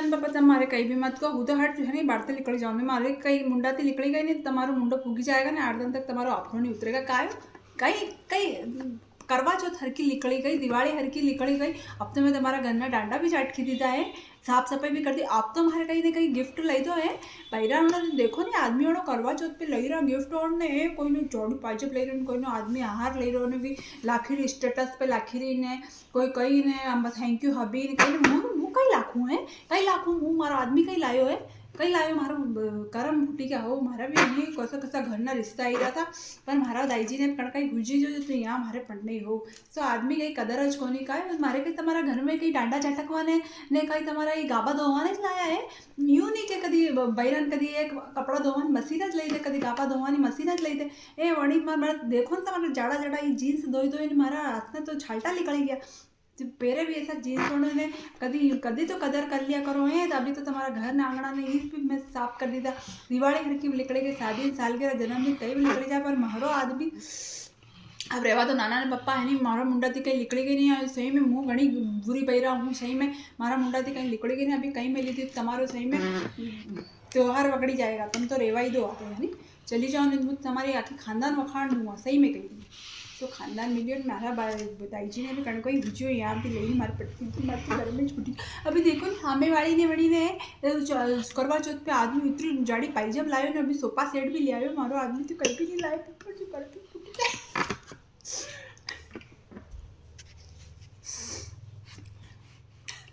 નાના પપ્પા તમારે કંઈ બી મત કહો, હું તો હટ है नहीं બહારથી નીકળી જાઉં ને મારે કંઈ મુંડાથી નીકળી ગઈ ને તમારો મુંડો ફૂગી જાયગા ને 8 दिन तक તમારો આફરો નહીં ઉતરેગા કાંઈ કંઈ करवा चौथ हरकी निकली गई, दिवाली हरकी निकली गई, अब तो मैं तुम्हारा घर में डांडा भी चाटकी દીધા है, साफ सफाई भी कर दी, आप तो हमारे कहीं ना कहीं गिफ्ट लई दो है पैरा देखो ने आदमी वालों करवा चौथ पे लई रहा गिफ्ट और ने कोई जोड़ी पाइजप लई रहा कोई आदमी आहार लई रहा ने भी लाखी स्टेटस पे लाखी रही ने कोई कहीं ने आम थैंक यू हबी ने कहीं मुँह कहीं लाखूँ है कहीं लाखूँ मुँह मारा आदमी कहीं लायो है कहीं लायो मारो करम फूटी क्या हो मारा भी नहीं कसा कसा घरना रिश्ता आई रहा था पर मारा दाईजी ने कणकाई गुजी जो तो यहाँ मारे पण नहीं हो सो आदमी कहीं कदर ज कोनी का मारे कहीं तमारा घर में कहीं डांडा झटकवाने ने कहीं तमारा ये गाबा धोवाने ज लाया है यूँ नहीं कि कदी बैरन कदी एक कपड़ा धोवानी मशीन ज लई दे कदी गाबा धोवानी मशीन ज लई दे ए वणी मारा देखो न तमारा जाड़ा जाड़ा ये जीन्स धोई धोई मारा हाथ में तो छाल्टा निकली गया पेरे भी ऐसा जीन्स ने कदी कदी तो कदर कर लिया करो है अभी तो तुम्हारा घर ना आंगना ने ईद भी मैं साफ कर दी था दिवाली घर की भी निकले गई शादी सालगिरह जन्मदिन कहीं भी निकली जाए पर मारो आदमी अब रहवा तो नाना ने पप्पा है नहीं मारा मुंडा थी कहीं निकली गई नहीं सही में मुँह घनी बुरी पी रहा हूँ सही में मारा मुंडा थी कहीं निकली गई नहीं अभी कहीं मिली थी तुम्हारो सही में त्यौहार वगड़ी जाएगा तुम तो रेवा ही दो आते है नहीं चली जाओ नहीं तुम्हारी आखिर खानदान वखाड़ दूँगा सही में कहीं तो खानदान मिलियन मारा दाई जी ने भी कण कोई हुजो यहाँ भी ले मार पड़ती थी मारती घर में छूटी अभी देखो ना सामे वाली ने वड़ी ने करवा चौथ पे आदमी उतरी जाड़ी पाइजम लायो ने अभी सोफा सेट भी ले आयो मारो आदमी तो कहीं भी नहीं लायो करती